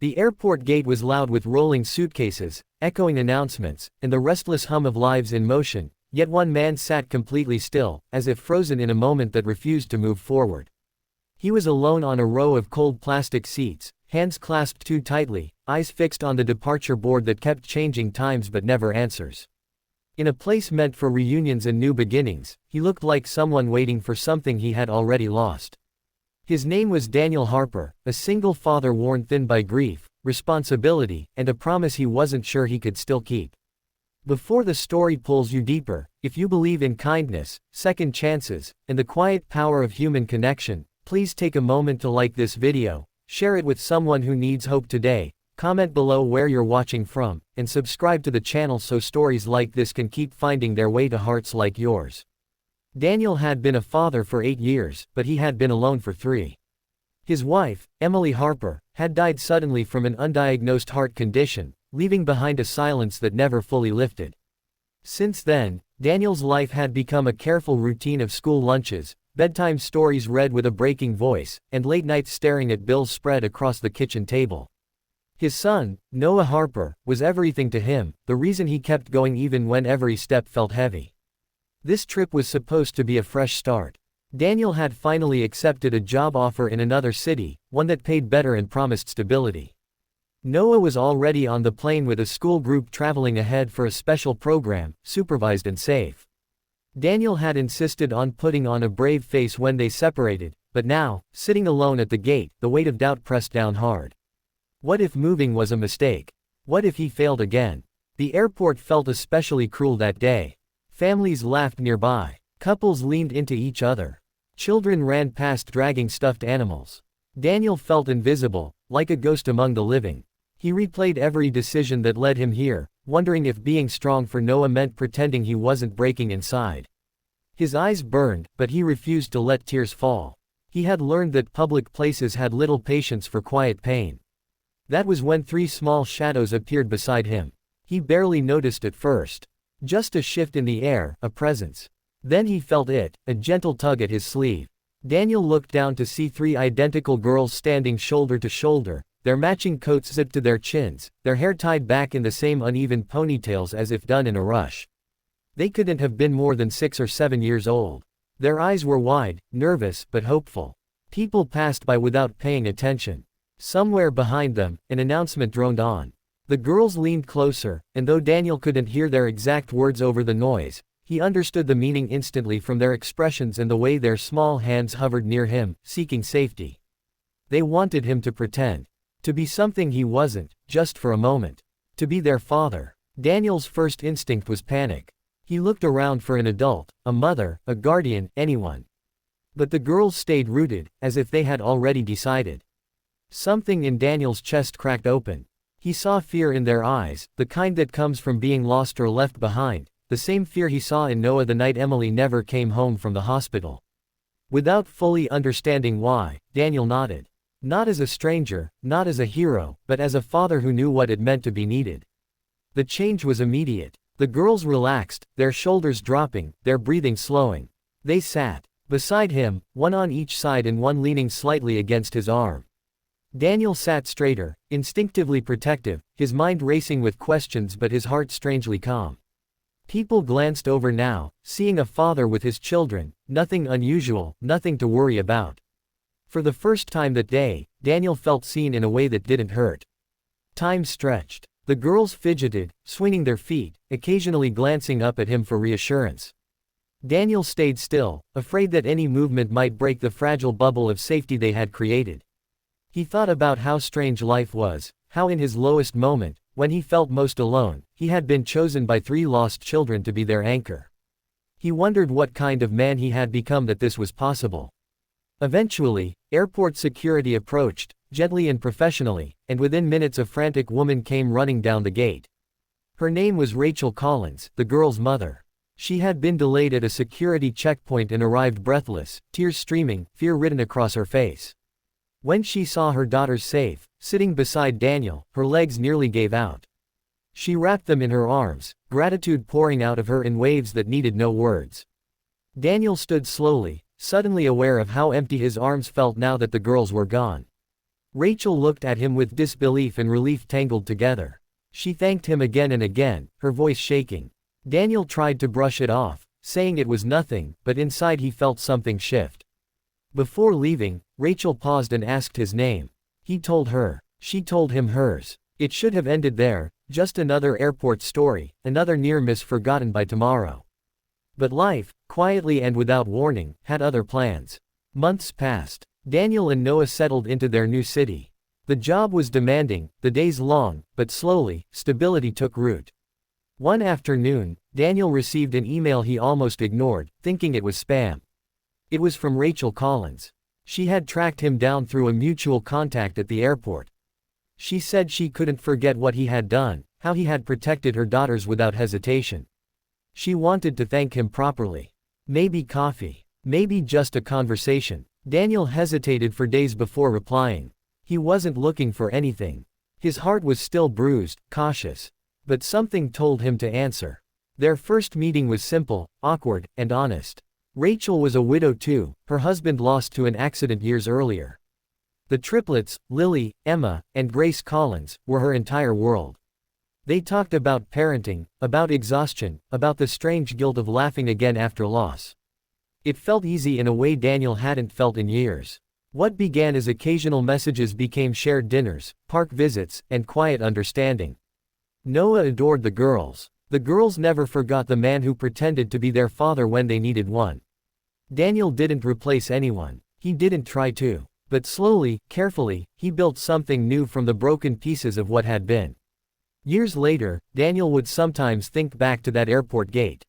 The airport gate was loud with rolling suitcases, echoing announcements, and the restless hum of lives in motion, yet one man sat completely still, as if frozen in a moment that refused to move forward. He was alone on a row of cold plastic seats, hands clasped too tightly, eyes fixed on the departure board that kept changing times but never answers. In a place meant for reunions and new beginnings, he looked like someone waiting for something he had already lost. His name was Daniel Harper, a single father worn thin by grief, responsibility, and a promise he wasn't sure he could still keep. Before the story pulls you deeper, if you believe in kindness, second chances, and the quiet power of human connection, please take a moment to like this video, share it with someone who needs hope today, comment below where you're watching from, and subscribe to the channel so stories like this can keep finding their way to hearts like yours. Daniel had been a father for 8 years, but he had been alone for 3. His wife, Emily Harper, had died suddenly from an undiagnosed heart condition, leaving behind a silence that never fully lifted. Since then, Daniel's life had become a careful routine of school lunches, bedtime stories read with a breaking voice, and late nights staring at bills spread across the kitchen table. His son, Noah Harper, was everything to him, the reason he kept going even when every step felt heavy. This trip was supposed to be a fresh start. Daniel had finally accepted a job offer in another city, one that paid better and promised stability. Noah was already on the plane with a school group traveling ahead for a special program, supervised and safe. Daniel had insisted on putting on a brave face when they separated, but now, sitting alone at the gate, the weight of doubt pressed down hard. What if moving was a mistake? What if he failed again? The airport felt especially cruel that day. Families laughed nearby. Couples leaned into each other. Children ran past dragging stuffed animals. Daniel felt invisible, like a ghost among the living. He replayed every decision that led him here, wondering if being strong for Noah meant pretending he wasn't breaking inside. His eyes burned, but he refused to let tears fall. He had learned that public places had little patience for quiet pain. That was when 3 small shadows appeared beside him. He barely noticed at first. Just a shift in the air, a presence. Then he felt it, a gentle tug at his sleeve. Daniel looked down to see 3 identical girls standing shoulder to shoulder, their matching coats zipped to their chins, their hair tied back in the same uneven ponytails as if done in a rush. They couldn't have been more than 6 or 7 years old. Their eyes were wide, nervous, but hopeful. People passed by without paying attention. Somewhere behind them, an announcement droned on. The girls leaned closer, and though Daniel couldn't hear their exact words over the noise, he understood the meaning instantly from their expressions and the way their small hands hovered near him, seeking safety. They wanted him to pretend. To be something he wasn't, just for a moment. To be their father. Daniel's first instinct was panic. He looked around for an adult, a mother, a guardian, anyone. But the girls stayed rooted, as if they had already decided. Something in Daniel's chest cracked open. He saw fear in their eyes, the kind that comes from being lost or left behind, the same fear he saw in Noah the night Emily never came home from the hospital. Without fully understanding why, Daniel nodded. Not as a stranger, not as a hero, but as a father who knew what it meant to be needed. The change was immediate. The girls relaxed, their shoulders dropping, their breathing slowing. They sat beside him, one on each side and one leaning slightly against his arm. Daniel sat straighter, instinctively protective, his mind racing with questions but his heart strangely calm. People glanced over now, seeing a father with his children, nothing unusual, nothing to worry about. For the first time that day, Daniel felt seen in a way that didn't hurt. Time stretched. The girls fidgeted, swinging their feet, occasionally glancing up at him for reassurance. Daniel stayed still, afraid that any movement might break the fragile bubble of safety they had created. He thought about how strange life was, how in his lowest moment, when he felt most alone, he had been chosen by 3 lost children to be their anchor. He wondered what kind of man he had become that this was possible. Eventually, airport security approached, gently and professionally, and within minutes a frantic woman came running down the gate. Her name was Rachel Collins, the girl's mother. She had been delayed at a security checkpoint and arrived breathless, tears streaming, fear written across her face. When she saw her daughters safe, sitting beside Daniel, her legs nearly gave out. She wrapped them in her arms, gratitude pouring out of her in waves that needed no words. Daniel stood slowly, suddenly aware of how empty his arms felt now that the girls were gone. Rachel looked at him with disbelief and relief tangled together. She thanked him again and again, her voice shaking. Daniel tried to brush it off, saying it was nothing, but inside he felt something shift. Before leaving, Rachel paused and asked his name. He told her. She told him hers. It should have ended there, just another airport story, another near miss forgotten by tomorrow. But life, quietly and without warning, had other plans. Months passed. Daniel and Noah settled into their new city. The job was demanding, the days long, but slowly, stability took root. One afternoon, Daniel received an email he almost ignored, thinking it was spam. It was from Rachel Collins. She had tracked him down through a mutual contact at the airport. She said she couldn't forget what he had done, how he had protected her daughters without hesitation. She wanted to thank him properly. Maybe coffee. Maybe just a conversation. Daniel hesitated for days before replying. He wasn't looking for anything. His heart was still bruised, cautious. But something told him to answer. Their first meeting was simple, awkward, and honest. Rachel was a widow too, her husband lost to an accident years earlier. The triplets, Lily, Emma, and Grace Collins, were her entire world. They talked about parenting, about exhaustion, about the strange guilt of laughing again after loss. It felt easy in a way Daniel hadn't felt in years. What began as occasional messages became shared dinners, park visits, and quiet understanding. Noah adored the girls. The girls never forgot the man who pretended to be their father when they needed one. Daniel didn't replace anyone. He didn't try to. But slowly, carefully, he built something new from the broken pieces of what had been. Years later, Daniel would sometimes think back to that airport gate.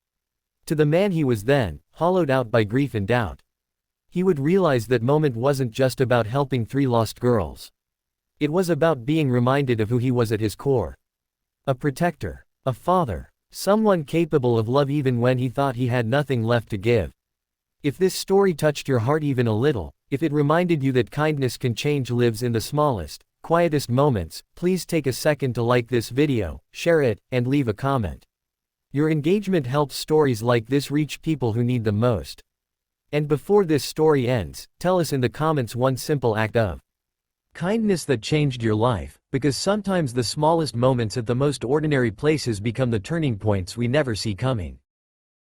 To the man he was then, hollowed out by grief and doubt. He would realize that moment wasn't just about helping 3 lost girls. It was about being reminded of who he was at his core. A protector. A father. Someone capable of love even when he thought he had nothing left to give. If this story touched your heart even a little, if it reminded you that kindness can change lives in the smallest, quietest moments, please take a second to like this video, share it, and leave a comment. Your engagement helps stories like this reach people who need them most. And before this story ends, tell us in the comments one simple act of kindness that changed your life, because sometimes the smallest moments at the most ordinary places become the turning points we never see coming.